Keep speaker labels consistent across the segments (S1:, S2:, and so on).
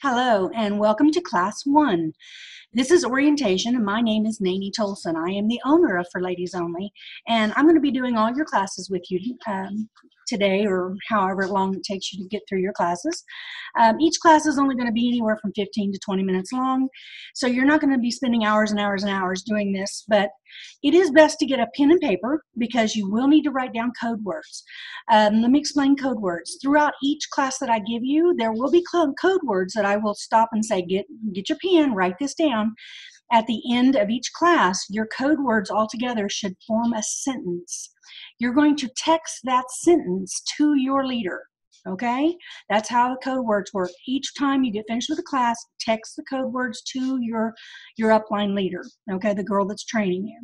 S1: Hello and welcome to Class 1. This is orientation and my name is Naney Tolson. I am the owner of For Ladies Only, and I'm going to be doing all your classes with you today, or however long it takes you to get through your classes. Each class is only going to be anywhere from 15 to 20 minutes long, so you're not going to be spending hours and hours and hours doing this, but it is best to get a pen and paper because you will need to write down code words. Let me explain code words. Throughout each class that I give you, there will be code words that I will stop and say, get your pen, write this down. At the end of each class, your code words altogether should form a sentence. You're going to text that sentence to your leader. Okay, that's how the code words work. Each time you get finished with the class, text the code words to your upline leader, okay, the girl that's training you.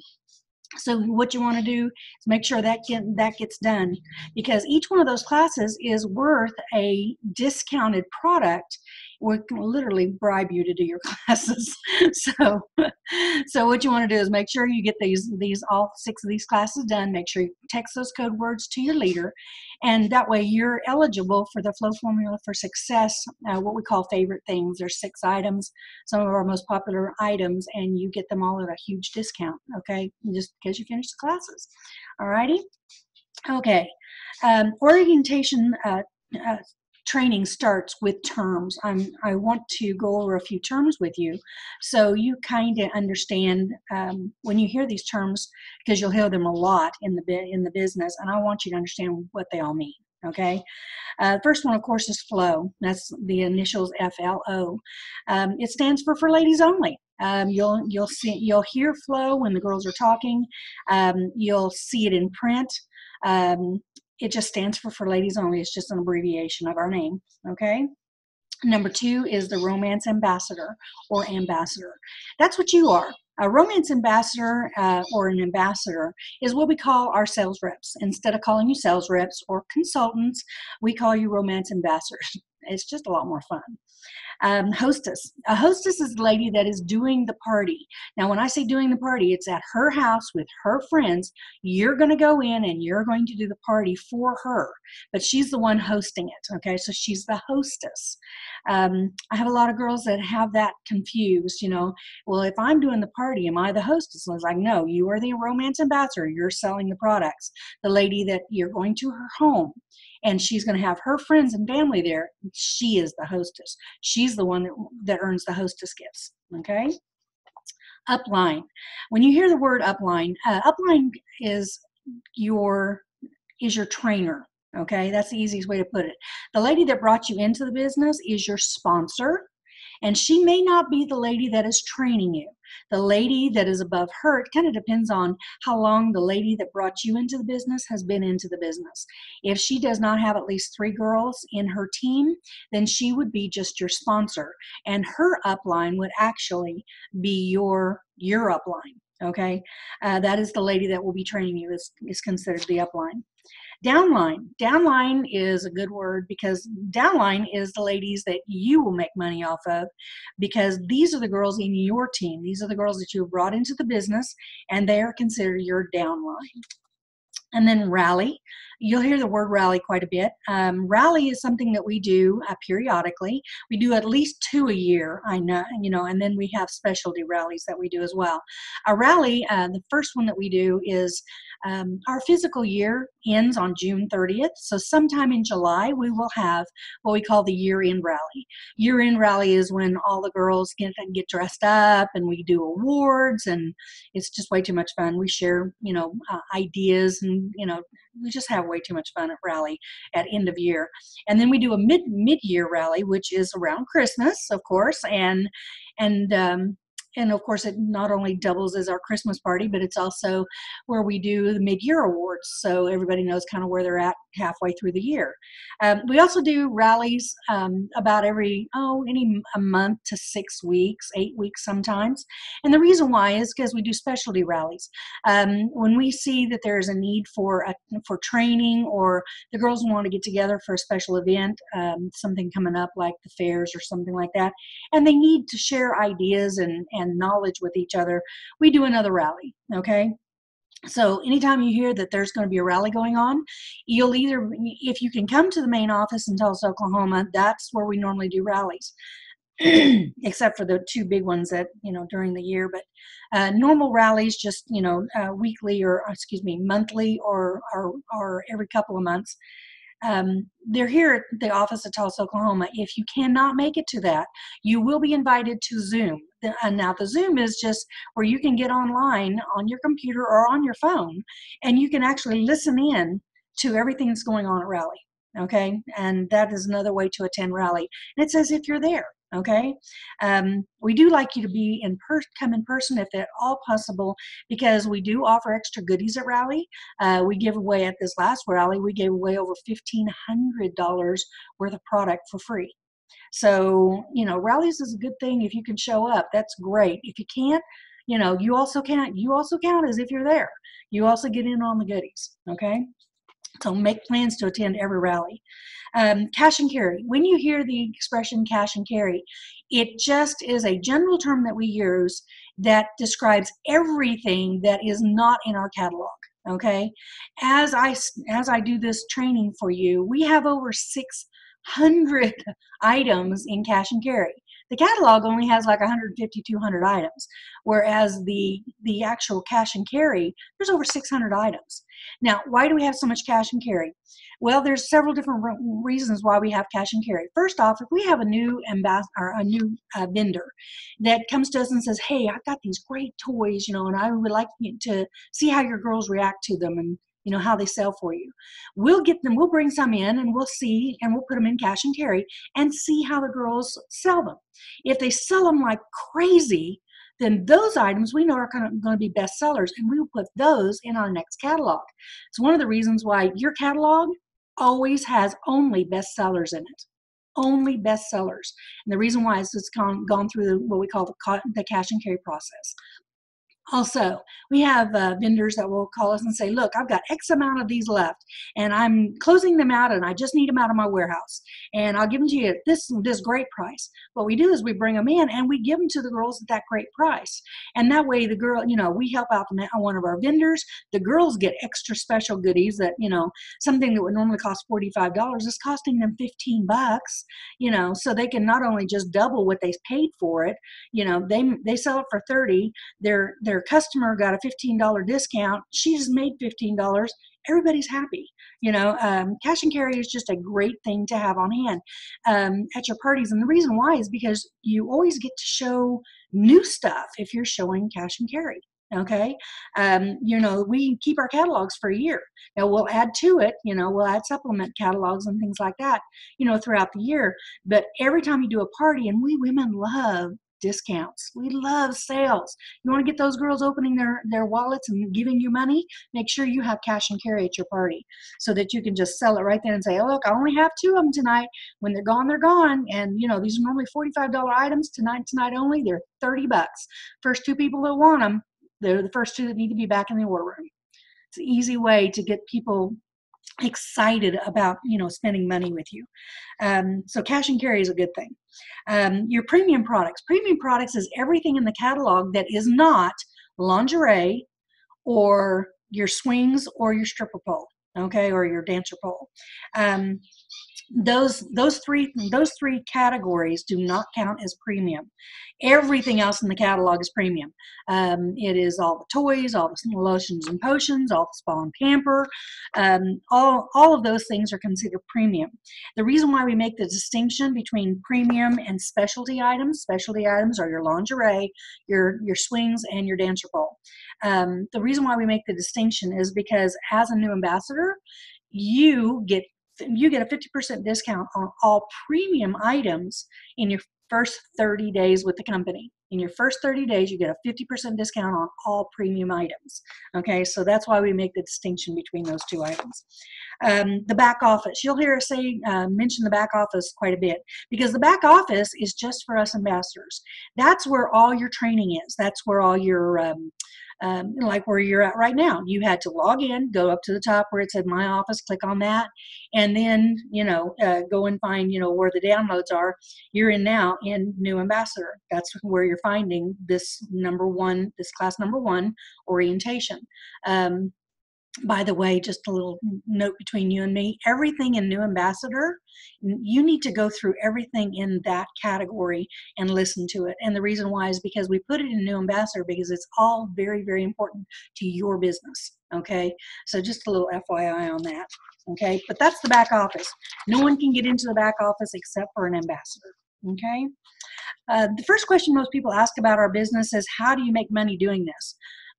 S1: So what you want to do is make sure that gets done, because each one of those classes is worth a discounted product. We can literally bribe you to do your classes. So what you want to do is make sure you get these all 6 of these classes done. Make sure you text those code words to your leader, and that way you're eligible for the Flow Formula for Success, what we call favorite things. There's 6 items, some of our most popular items, and you get them all at a huge discount, okay, just because you finish the classes. All righty? Okay. Orientation training starts with terms. I want to go over a few terms with you so you kind of understand when you hear these terms, because you'll hear them a lot in the business, and I want you to understand what they all mean. Okay. First one, of course, is flow. That's the initials FLO. It stands for Ladies Only. You'll hear flow when the girls are talking. You'll see it in print. It just stands for Ladies Only. It's just an abbreviation of our name, okay? Number 2 is the Romance Ambassador or Ambassador. That's what you are. A romance ambassador or an ambassador is what we call our sales reps. Instead of calling you sales reps or consultants, we call you romance ambassadors. It's just a lot more fun. Hostess. A hostess is the lady that is doing the party. Now, when I say doing the party, it's at her house with her friends. You're going to go in and you're going to do the party for her, but she's the one hosting it, okay? So she's the hostess. I have a lot of girls that have that confused, well, if I'm doing the party, am I the hostess? And I was like, no, you are the romance ambassador. You're selling the products. The lady that you're going to her home, and she's going to have her friends and family there. She is the hostess. She's the one that earns the hostess gifts, okay? Upline. When you hear the word upline, upline is your trainer, okay? That's the easiest way to put it. The lady that brought you into the business is your sponsor, and she may not be the lady that is training you. The lady that is above her, it kind of depends on how long the lady that brought you into the business has been into the business. If she does not have at least 3 girls in her team, then she would be just your sponsor, and her upline would actually be your upline, okay? That is the lady that will be training you is considered the upline. Downline. Downline is a good word because downline is the ladies that you will make money off of, because these are the girls in your team. These are the girls that you have brought into the business, and they are considered your downline. And then rally. You'll hear the word rally quite a bit. Rally is something that we do periodically. We do at least 2 a year, I know, and then we have specialty rallies that we do as well. A rally, the first one that we do is our physical year ends on June 30th. So sometime in July, we will have what we call the year-end rally. Year-end rally is when all the girls get dressed up and we do awards, and it's just way too much fun. We share, ideas, and, we just have way too much fun at rally at end of year. And then we do a mid-year rally, which is around Christmas, of course, and of course, it not only doubles as our Christmas party, but it's also where we do the mid-year awards, so everybody knows kind of where they're at halfway through the year. We also do rallies about a month to 6 weeks, 8 weeks sometimes. And the reason why is because we do specialty rallies. When we see that there's a need for training, or the girls want to get together for a special event, something coming up like the fairs or something like that, and they need to share ideas and knowledge with each other, we do another rally, okay? So anytime you hear that there's going to be a rally going on, you'll either, if you can come to the main office in Tulsa, Oklahoma, that's where we normally do rallies. except for the two big ones that, during the year. But normal rallies, just, weekly or, excuse me, monthly or every couple of months. They're here at the office of Tulsa, Oklahoma. If you cannot make it to that, you will be invited to Zoom. Now, the Zoom is just where you can get online on your computer or on your phone, and you can actually listen in to everything that's going on at Rally. Okay, and that is another way to attend Rally. And it's as if you're there. Okay, we do like you to be come in person if at all possible, because we do offer extra goodies at Rally. We give away at this last Rally, we gave away over $1,500 worth of product for free. So, rallies is a good thing. If you can show up, that's great. If you can't, you also count as if you're there. You also get in on the goodies. Okay. So make plans to attend every rally. Cash and carry. When you hear the expression cash and carry, it just is a general term that we use that describes everything that is not in our catalog. Okay, as I do this training for you, we have over 600 items in cash and carry. The catalog only has like 150, 200 items, whereas the actual cash and carry, there's over 600 items. Now, why do we have so much cash and carry? Well, there's several different reasons why we have cash and carry. First off, if we have a new vendor that comes to us and says, "Hey, I've got these great toys, and I would like to see how your girls react to them and how they sell for you." We'll bring some in and we'll see, and we'll put them in cash and carry and see how the girls sell them. If they sell them like crazy, then those items we know are going to be best sellers, and we will put those in our next catalog. It's one of the reasons why your catalog always has only best sellers in it. Only best sellers. And the reason why is it's gone through what we call the cash and carry process. Also, we have vendors that will call us and say, "Look, I've got X amount of these left, and I'm closing them out, and I just need them out of my warehouse, and I'll give them to you at this great price." What we do is we bring them in, and we give them to the girls at that great price. And that way, the girl, we help out one of our vendors. The girls get extra special goodies that, something that would normally cost $45 is costing them $15, so they can not only just double what they paid for it, they sell it for $30. Their customer got a $15 discount. She just made $15. Everybody's happy. Cash and carry is just a great thing to have on hand at your parties. And the reason why is because you always get to show new stuff if you're showing cash and carry. Okay. We keep our catalogs for a year. Now we'll add to it, we'll add supplement catalogs and things like that, throughout the year. But every time you do a party, and we women love discounts. We love sales. You want to get those girls opening their wallets and giving you money? Make sure you have cash and carry at your party so that you can just sell it right there and say, "Oh, look, I only have 2 of them tonight. When they're gone, they're gone." And, these are normally $45 items. Tonight only, they're $30. First 2 people that want them, they're the first 2 that need to be back in the order room. It's an easy way to get people excited about spending money with you. So cash and carry is a good thing. Your premium products is everything in the catalog that is not lingerie or your swings or your stripper pole, okay, or your dancer pole. Those three categories do not count as premium. Everything else in the catalog is premium. It is all the toys, all the lotions and potions, all the spa and pamper. All of those things are considered premium. The reason why we make the distinction between premium and specialty items are your lingerie, your swings, and your dancer pole. The reason why we make the distinction is because as a new ambassador, you get a 50% discount on all premium items in your first 30 days with the company. In your first 30 days, you get a 50% discount on all premium items. Okay, so that's why we make the distinction between those 2 items. The back office. You'll hear us mention the back office quite a bit, because the back office is just for us ambassadors. That's where all your training is. That's where all your like where you're at right now. You had to log in, go up to the top where it said My Office, click on that, and then, go and find, where the downloads are. You're in now in New Ambassador. That's where you're finding this class number 1 orientation. By the way, just a little note between you and me, everything in New Ambassador, you need to go through everything in that category and listen to it. And the reason why is because we put it in New Ambassador because it's all very, very important to your business. Okay, so just a little FYI on that. Okay, but that's the back office. No one can get into the back office except for an ambassador. Okay. The first question most people ask about our business is, how do you make money doing this?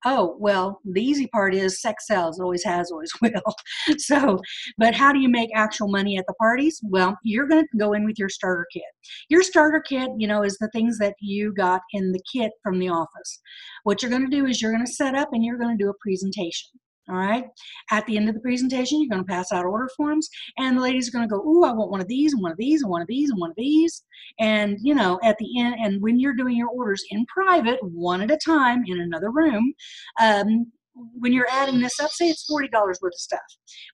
S1: Oh, well, the easy part is sex sells, always has, always will. So, but how do you make actual money at the parties? Well, you're going to go in with your starter kit. Your starter kit, is the things that you got in the kit from the office. What you're going to do is you're going to set up and you're going to do a presentation. All right. At the end of the presentation, you're going to pass out order forms, and the ladies are going to go, "Ooh, I want one of these, and one of these, and one of these, and one of these." And at the end, and when you're doing your orders in private, one at a time in another room, when you're adding this up, say it's $40 worth of stuff.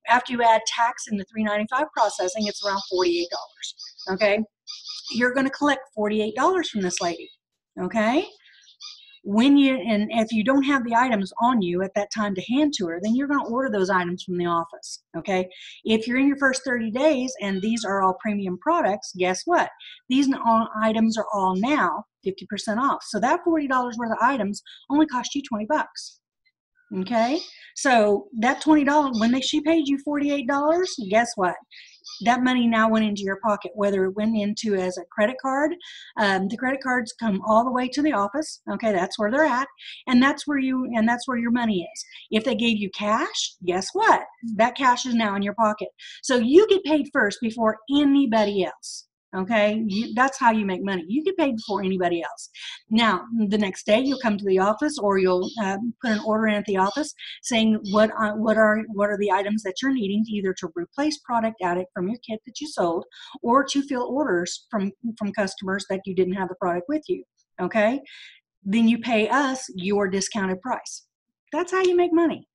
S1: After you add tax and the $3.95 processing, it's around $48. Okay. You're going to collect $48 from this lady. Okay. And if you don't have the items on you at that time to hand to her, then you're going to order those items from the office. Okay. If you're in your first 30 days and these are all premium products, guess what? These items are all now 50% off. So that $40 worth of items only cost you 20 bucks. Okay. So that $20, when she paid you $48, guess what? That money now went into your pocket, whether it went into as a credit card. The credit cards come all the way to the office. Okay, that's where they're at, and that's where your money is. If they gave you cash, guess what? That cash is now in your pocket. So you get paid first before anybody else. Okay, that's how you make money. You get paid before anybody else. Now, the next day you'll come to the office, or you'll put an order in at the office saying what are the items that you're needing, either to replace product out from your kit that you sold, or to fill orders from customers that you didn't have the product with you. Okay, then you pay us your discounted price. That's how you make money.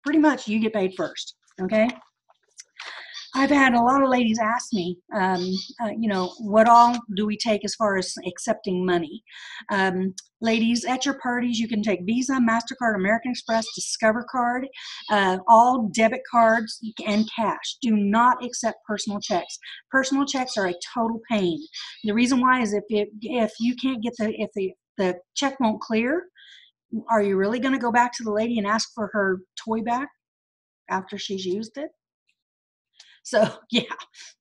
S1: Pretty much, you get paid first. Okay. I've had a lot of ladies ask me, what all do we take as far as accepting money? Ladies, at your parties, you can take Visa, MasterCard, American Express, Discover Card, all debit cards, and cash. Do not accept personal checks. Personal checks are a total pain. The reason why is if you can't get if the check won't clear, are you really going to go back to the lady and ask for her toy back after she's used it? So, yeah,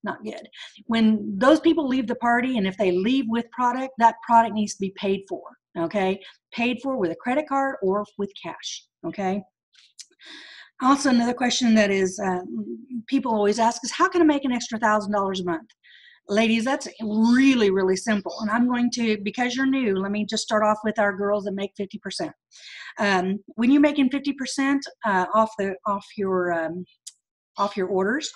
S1: not good. When those people leave the party, and if they leave with product, that product needs to be paid for, okay? Paid for with a credit card or with cash, okay? Also, another question that is people always ask is, how can I make an extra $1,000 a month? Ladies, that's really, really simple. And I'm going to, because you're new, let me just start off with our girls that make 50%. When you're making 50% off your orders,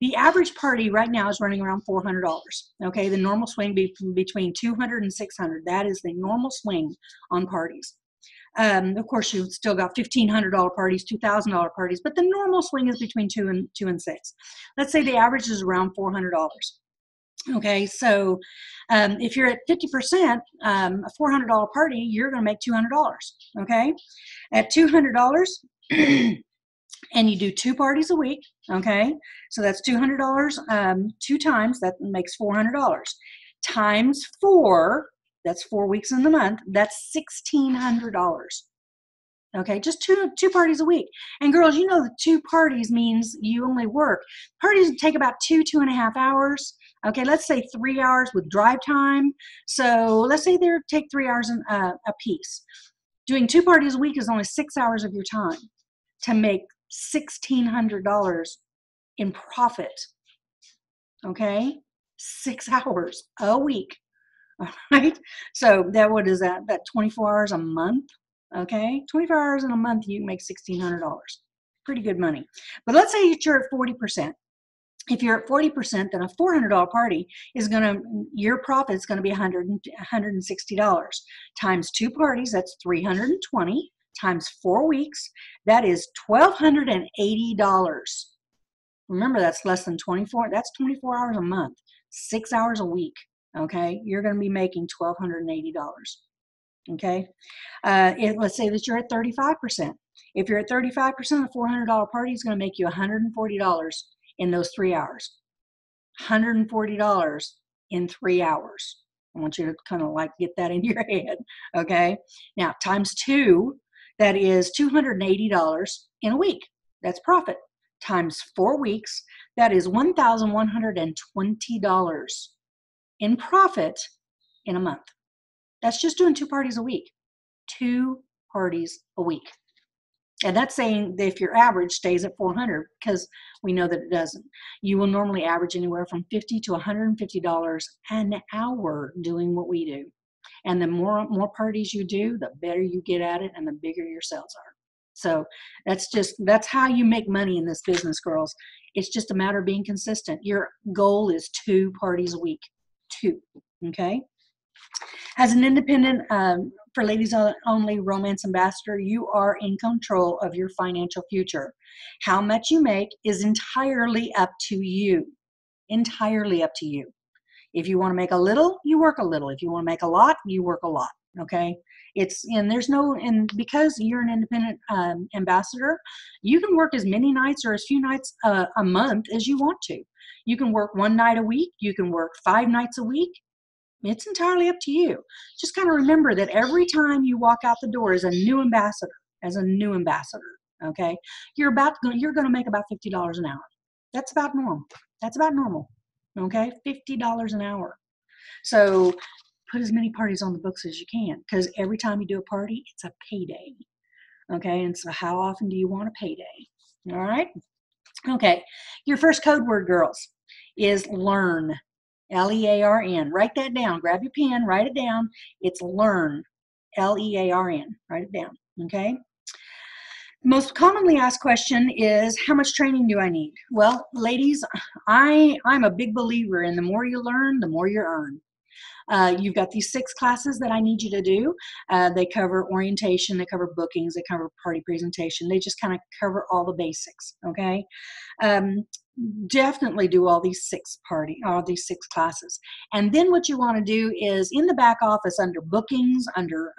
S1: the average party right now is running around $400. Okay, the normal swing between $200 and $600. That is the normal swing on parties. Of course, you've still got $1,500 parties, $2,000 parties, but the normal swing is between $2 and $6. Let's say the average is around $400. Okay, so if you're at 50%, a $400 party, you're going to make $200. Okay, at $200. And you do 2 parties a week, okay? So that's $200 2 times, that makes $400. Times 4, that's 4 weeks in the month, that's $1,600. Okay, just two parties a week. And girls, the 2 parties means you only work. Parties take about 2.5 hours. Okay, let's say 3 hours with drive time. So let's say they take 3 hours a piece. Doing 2 parties a week is only 6 hours of your time to make $1,600 in profit. Okay, 6 hours a week. All right, so what is that? That 24 hours a month. Okay, 24 hours in a month, you can make $1,600. Pretty good money. But let's say you're at 40%. If you're at 40%, then a $400 party your profit is going to be $160 times 2 parties. That's $320. Times 4 weeks, that is $1,280. Remember, that's less than 24. That's 24 hours a month, 6 hours a week. Okay, you're going to be making $1,280. Okay, let's say that you're at 35%. If you're at 35%, the $400 party is going to make you $140 in those 3 hours. $140 in 3 hours. I want you to kind of like get that in your head, okay? Now, times 2, that is $280 in a week. That's profit. Times 4 weeks, that is $1,120 in profit in a month. That's just doing 2 parties a week. 2 parties a week. And that's saying that if your average stays at 400, because we know that it doesn't. You will normally average anywhere from $50 to $150 an hour doing what we do. And the more parties you do, the better you get at it and the bigger your sales are. So that's how you make money in this business, girls. It's just a matter of being consistent. Your goal is 2 parties a week. 2, okay? As an independent, for ladies only romance ambassador, you are in control of your financial future. How much you make is entirely up to you. Entirely up to you. If you want to make a little, you work a little. If you want to make a lot, you work a lot. Okay? And because you're an independent ambassador, you can work as many nights or as few nights a month as you want to. You can work 1 night a week. You can work 5 nights a week. It's entirely up to you. Just kind of remember that every time you walk out the door as a new ambassador, okay, you're going to make about $50 an hour. That's about normal. Okay, $50 an hour. So put as many parties on the books as you can, because every time you do a party, it's a payday. Okay, and so how often do you want a payday? All right. Okay, your first code word, girls, is learn. L-E-A-R-N. Write that down. Grab your pen, write it down. It's learn. L-E-A-R-N. Write it down. Okay? The most commonly asked question is, how much training do I need? Well, ladies, I'm a big believer in the more you learn, the more you earn. You've got these 6 classes that I need you to do. They cover orientation, they cover bookings, they cover party presentation. They just kind of cover all the basics, okay? Definitely do all these 6 classes. And then what you want to do is in the back office under bookings, under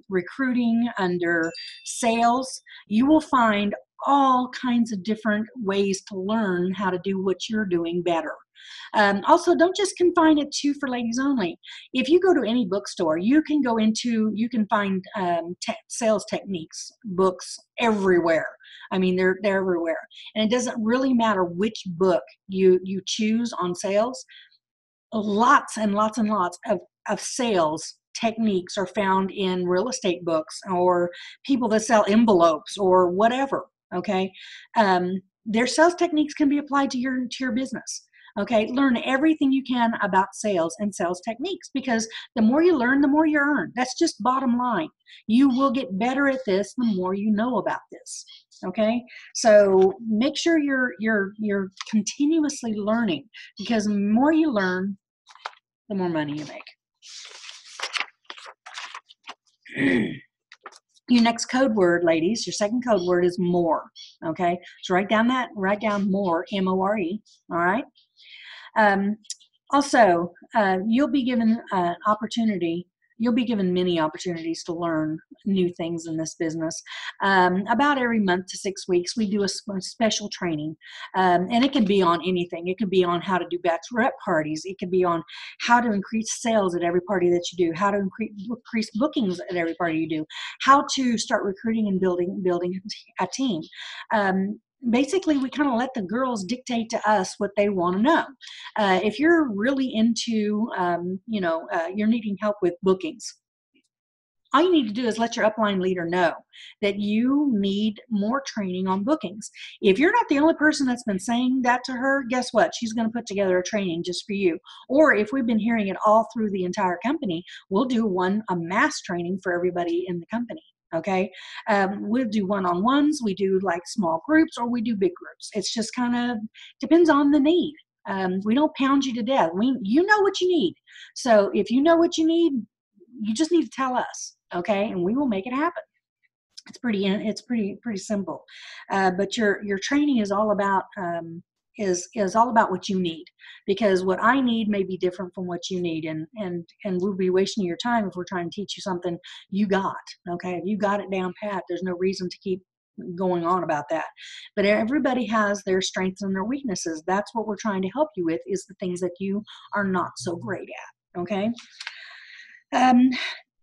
S1: recruiting, under sales, you will find all kinds of different ways to learn how to do what you're doing better. Also, don't just confine it to for ladies only. If you go to any bookstore, you can find sales techniques, books everywhere. I mean, they're everywhere. And it doesn't really matter which book you choose on sales. Lots and lots and lots of sales techniques are found in real estate books or people that sell envelopes or whatever, okay? Their sales techniques can be applied to your business. Okay, learn everything you can about sales and sales techniques, because the more you learn, the more you earn. That's just bottom line. You will get better at this the more you know about this. Okay, so make sure you're continuously learning, because the more you learn, the more money you make. Your next code word, ladies, your second code word is more. Okay, so write down more, M-O-R-E. All right. Also, you'll be given many opportunities to learn new things in this business. About every month to 6 weeks, we do a special training, and it can be on anything. It could be on how to do bachelorette parties. It could be on how to increase sales at every party that you do, how to increase bookings at every party you do, how to start recruiting and building a team. Basically, we kind of let the girls dictate to us what they want to know. If you're really into, you're needing help with bookings, all you need to do is let your upline leader know that you need more training on bookings. If you're not the only person that's been saying that to her, guess what? She's going to put together a training just for you. Or if we've been hearing it all through the entire company, we'll do a mass training for everybody in the company. Okay, we'll do one-on-ones, we do like small groups, or we do big groups. It's just kind of depends on the need. We don't pound you to death. You know what you need. So if you know what you need, you just need to tell us, okay, and we will make it happen. It's pretty simple. But your training is all about is all about what you need, because what I need may be different from what you need, and we'll be wasting your time if we're trying to teach you something you got. Okay, if you got it down pat, there's no reason to keep going on about that. But everybody has their strengths and their weaknesses. That's what we're trying to help you with, is the things that you are not so great at. Okay. Um,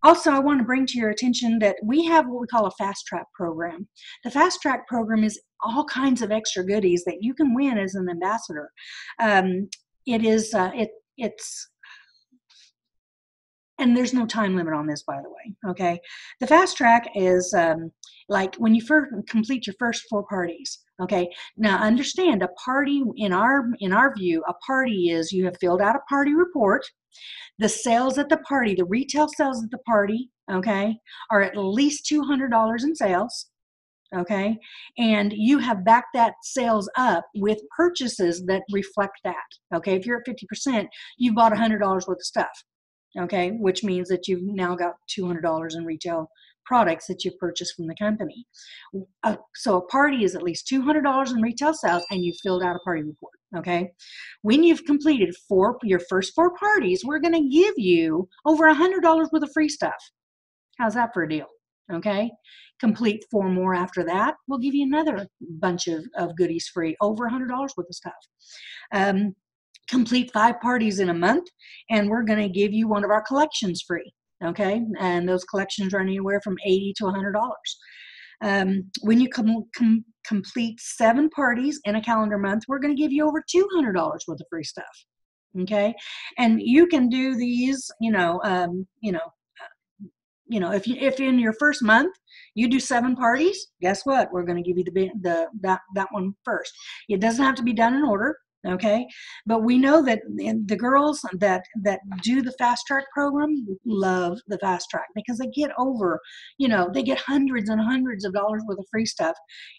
S1: Also, I want to bring to your attention that we have what we call a fast track program. The fast track program is all kinds of extra goodies that you can win as an ambassador. It's and there's no time limit on this, by the way. Okay, the fast track is like when you first complete your first 4 parties. Okay, now understand, a party in our view, a party is you have filled out a party report. The sales at the party, the retail sales at the party, okay, are at least $200 in sales, okay, and you have backed that sales up with purchases that reflect that. Okay, if you're at 50%, you've bought $100 worth of stuff, okay, which means that you've now got $200 in retail products that you've purchased from the company. So a party is at least $200 in retail sales, and you've filled out a party report. Okay, when you've completed your first 4 parties, we're going to give you over $100 worth of free stuff. How's that for a deal? Okay, complete 4 more after that, we'll give you another bunch of goodies free, over $100 worth of stuff. Complete 5 parties in a month, and we're going to give you one of our collections free. Okay, and those collections run anywhere from $80 to $100. When you complete 7 parties in a calendar month, we're going to give you over $200 worth of free stuff. Okay, and you can do these, if in your first month you do 7 parties, guess what? We're going to give you that one first. It doesn't have to be done in order. Okay, but we know that the girls that do the fast track program love the fast track, because they get they get hundreds and hundreds of dollars worth of free stuff.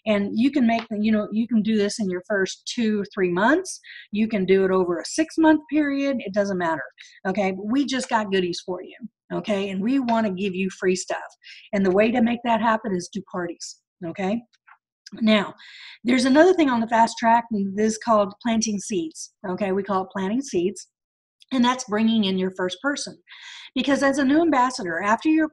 S1: And you can you can do this in your first 2 or 3 months. You can do it over a 6-month period. It doesn't matter. Okay, but we just got goodies for you. Okay, and we want to give you free stuff, and the way to make that happen is do parties. Okay. Now, there's another thing on the fast track, and this is called planting seeds. Okay, we call it planting seeds, and that's bringing in your first person. Because as a new ambassador, after you're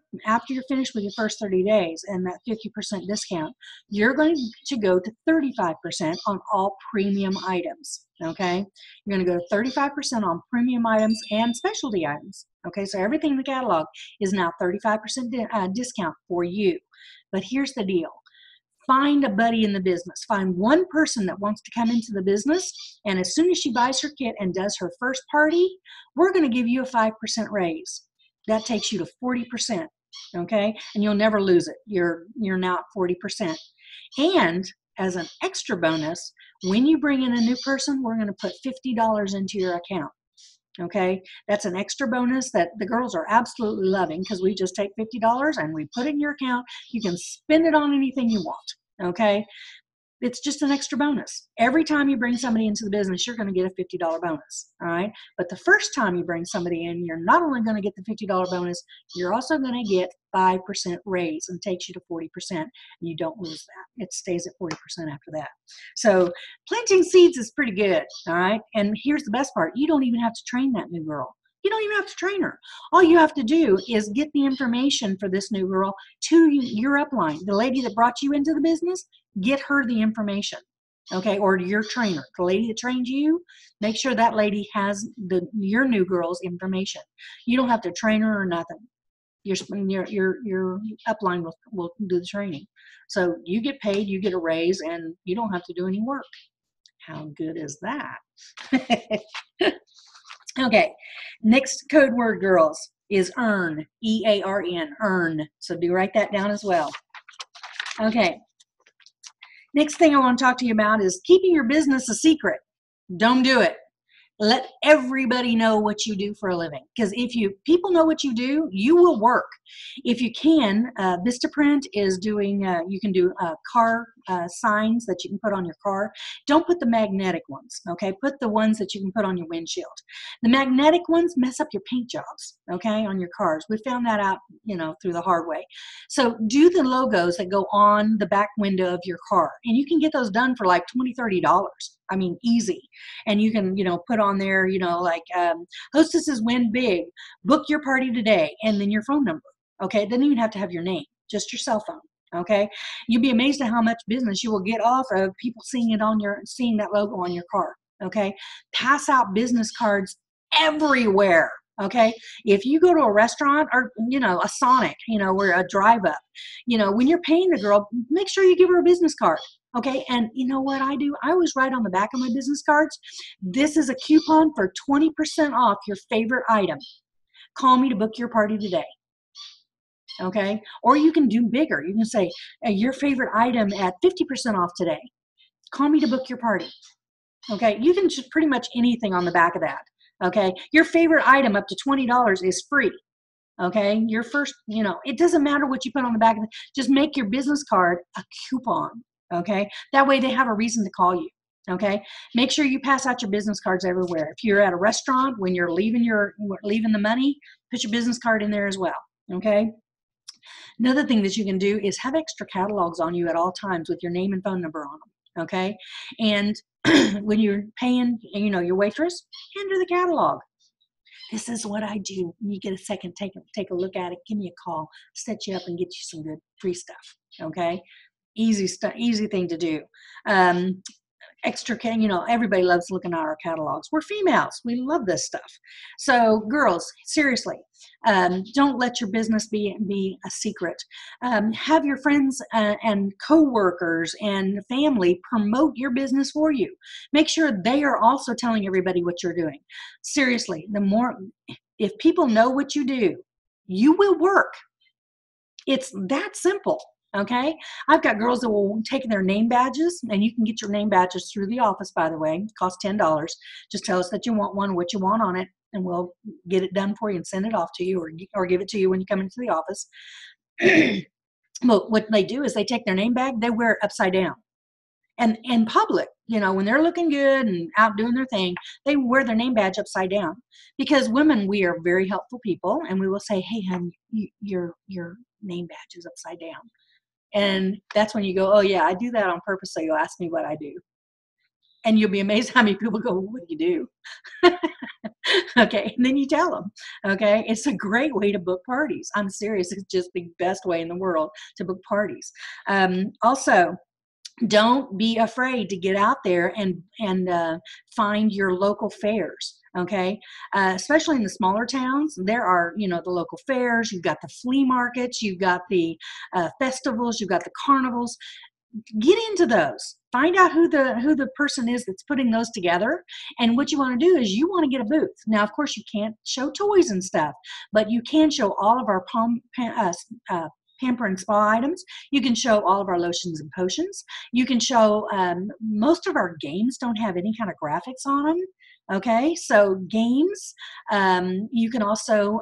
S1: finished with your first 30 days and that 50% discount, you're going to go to 35% on all premium items. Okay, you're going to go to 35% on premium items and specialty items. Okay, so everything in the catalog is now 35% discount for you. But here's the deal. Find a buddy in the business. Find one person that wants to come into the business, and as soon as she buys her kit and does her first party, we're going to give you a 5% raise. That takes you to 40%, okay? And you'll never lose it. You're now at 40%. And as an extra bonus, when you bring in a new person, we're going to put $50 into your account. Okay, that's an extra bonus that the girls are absolutely loving, because we just take $50 and we put it in your account. You can spend it on anything you want. Okay, it's just an extra bonus. Every time you bring somebody into the business, you're going to get a $50 bonus. All right, but the first time you bring somebody in, you're not only going to get the $50 bonus, you're also going to get 5% raise, and takes you to 40%. And you don't lose that. It stays at 40% after that. So planting seeds is pretty good. All right, and here's the best part: you don't even have to train that new girl. You don't even have to train her. All you have to do is get the information for this new girl to your upline, the lady that brought you into the business. Get her the information, okay, or to your trainer, the lady that trained you. Make sure that lady has your new girl's information. You don't have to train her or nothing. Your upline will do the training. So you get paid, you get a raise, and you don't have to do any work. How good is that? Okay, next code word, girls, is earn. E-A-R-N, earn. So do write that down as well. Okay. Next thing I want to talk to you about is keeping your business a secret. Don't do it. Let everybody know what you do for a living. Because if people know what you do, you will work. If you can, Vistaprint is doing, you can do car signs that you can put on your car. Don't put the magnetic ones, okay? Put the ones that you can put on your windshield. The magnetic ones mess up your paint jobs, okay, on your cars. We found that out, through the hard way. So do the logos that go on the back window of your car. And you can get those done for like $20, $30. I mean, easy. And you can, put on there, like hostesses win big, book your party today, and then your phone number. Okay, it doesn't even have to have your name, just your cell phone. Okay, you'd be amazed at how much business you will get off of people seeing that logo on your car. Okay, pass out business cards everywhere. Okay, if you go to a restaurant or a Sonic, where a drive up, when you're paying the girl, make sure you give her a business card. Okay, and you know what I do? I always write on the back of my business cards, this is a coupon for 20% off your favorite item. Call me to book your party today. Okay, or you can do bigger. You can say, hey, your favorite item at 50% off today. Call me to book your party. Okay, you can just pretty much anything on the back of that. Okay, your favorite item up to $20 is free. Okay, your first, it doesn't matter what you put on the back of it. Just make your business card a coupon. Okay, that way they have a reason to call you. Okay, make sure you pass out your business cards everywhere. If you're at a restaurant, when you're leaving the money, put your business card in there as well. Okay. Another thing that you can do is have extra catalogs on you at all times with your name and phone number on them. Okay, and when you're paying, your waitress, hand her the catalog. This is what I do. When you get a second, take a look at it. Give me a call. Set you up and get you some good free stuff. Okay, easy stuff, easy thing to do. Extra, everybody loves looking at our catalogs. We're females. We love this stuff. So girls, seriously, don't let your business be a secret. Have your friends and coworkers and family promote your business for you. Make sure they are also telling everybody what you're doing. Seriously, if people know what you do, you will work. It's that simple. Okay, I've got girls that will take their name badges, and you can get your name badges through the office, by the way. It costs $10. Just tell us that you want one, what you want on it, and we'll get it done for you and send it off to you, or give it to you when you come into the office. Well, what they do is they take their name badge, they wear it upside down. And in public, when they're looking good and out doing their thing, they wear their name badge upside down. Because women, we are very helpful people, and we will say, hey, honey, your name badge is upside down. And that's when you go, oh yeah, I do that on purpose, so you'll ask me what I do. And you'll be amazed how many people go, what do you do? Okay, and then you tell them. Okay, it's a great way to book parties. I'm serious, it's just the best way in the world to book parties. Also, don't be afraid to get out there and find your local fairs. Okay, especially in the smaller towns, there are the local fairs. You've got the flea markets, you've got the festivals, you've got the carnivals. Get into those. Find out who the person is that's putting those together. And what you want to do is you want to get a booth. Now, of course, you can't show toys and stuff, but you can show all of our pamper and spa items. You can show all of our lotions and potions. You can show most of our games don't have any kind of graphics on them. Okay, so games, you can also,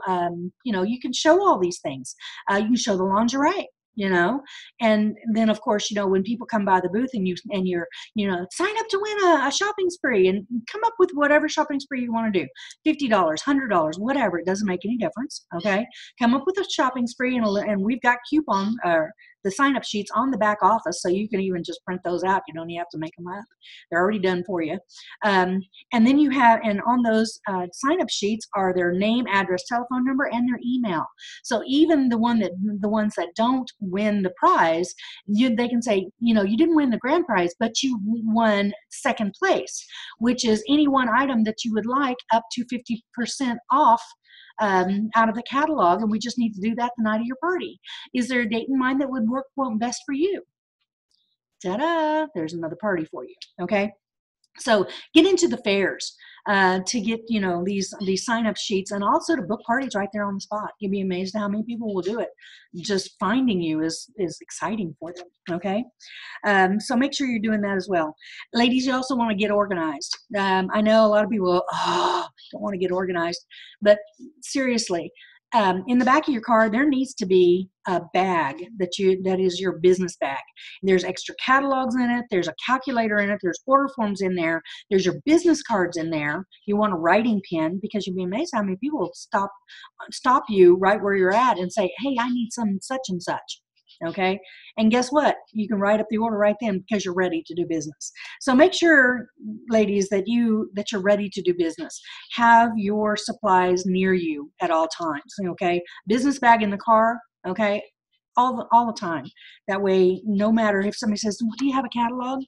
S1: you can show all these things. You can show the lingerie. And then of course, when people come by the booth and you're, sign up to win a shopping spree and come up with whatever shopping spree you want to do, $50, $100, whatever, it doesn't make any difference. Okay, come up with a shopping spree, and we've got the sign-up sheets on the back office, so you can even just print those out. You don't even have to make them up. They're already done for you. And then and on those sign-up sheets are their name, address, telephone number, and their email. So even the ones that don't win the prize, they can say, you didn't win the grand prize, but you won second place, which is any one item that you would like up to 50% off out of the catalog, and we just need to do that the night of your party. Is there a date in mind that would work best for you? Ta-da! There's another party for you. Okay, so get into the fairs to get these sign-up sheets, and also to book parties right there on the spot. You'll be amazed at how many people will do it. Just finding you is exciting for them. Okay, so make sure you're doing that as well. Ladies, you also want to get organized. I know a lot of people don't want to get organized, but seriously, in the back of your car, there needs to be a bag that is your business bag. There's extra catalogs in it. There's a calculator in it. There's order forms in there. There's your business cards in there. You want a writing pen, because you'll be amazed how many people will stop you right where you're at and say, hey, I need some such and such. Okay, and guess what? You can write up the order right then, because you're ready to do business. So make sure, ladies, that you're ready to do business. Have your supplies near you at all times. Okay, business bag in the car. Okay, all the time. That way, no matter if somebody says, well, do you have a catalog?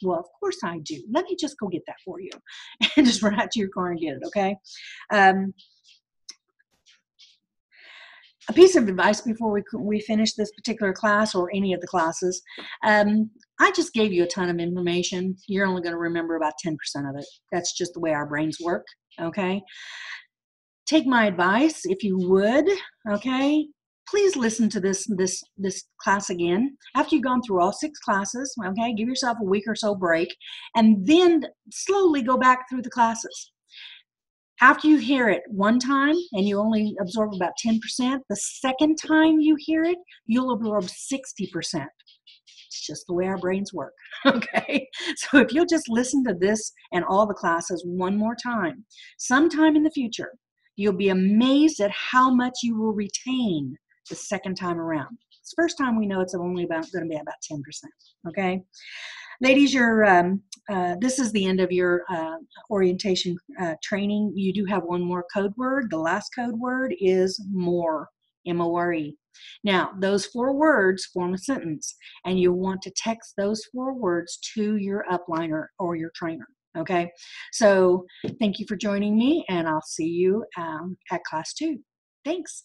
S1: Well, of course I do. Let me just go get that for you. And just run out to your car and get it, okay? A piece of advice before we finish this particular class or any of the classes. I just gave you a ton of information. You're only going to remember about 10% of it. That's just the way our brains work, okay? Take my advice if you would, okay? Please listen to this class again. After you've gone through all 6 classes, okay, give yourself a week or so break, and then slowly go back through the classes. After you hear it one time and you only absorb about 10%, the second time you hear it, you'll absorb 60%. It's just the way our brains work, okay? So if you'll just listen to this and all the classes one more time, sometime in the future, you'll be amazed at how much you will retain the second time around. This first time we know it's only going to be about 10%, okay? Ladies, this is the end of your orientation training. You do have one more code word. The last code word is more, M-O-R-E. Now, those 4 words form a sentence, and you want to text those 4 words to your upliner or your trainer, okay? So thank you for joining me, and I'll see you at class 2. Thanks.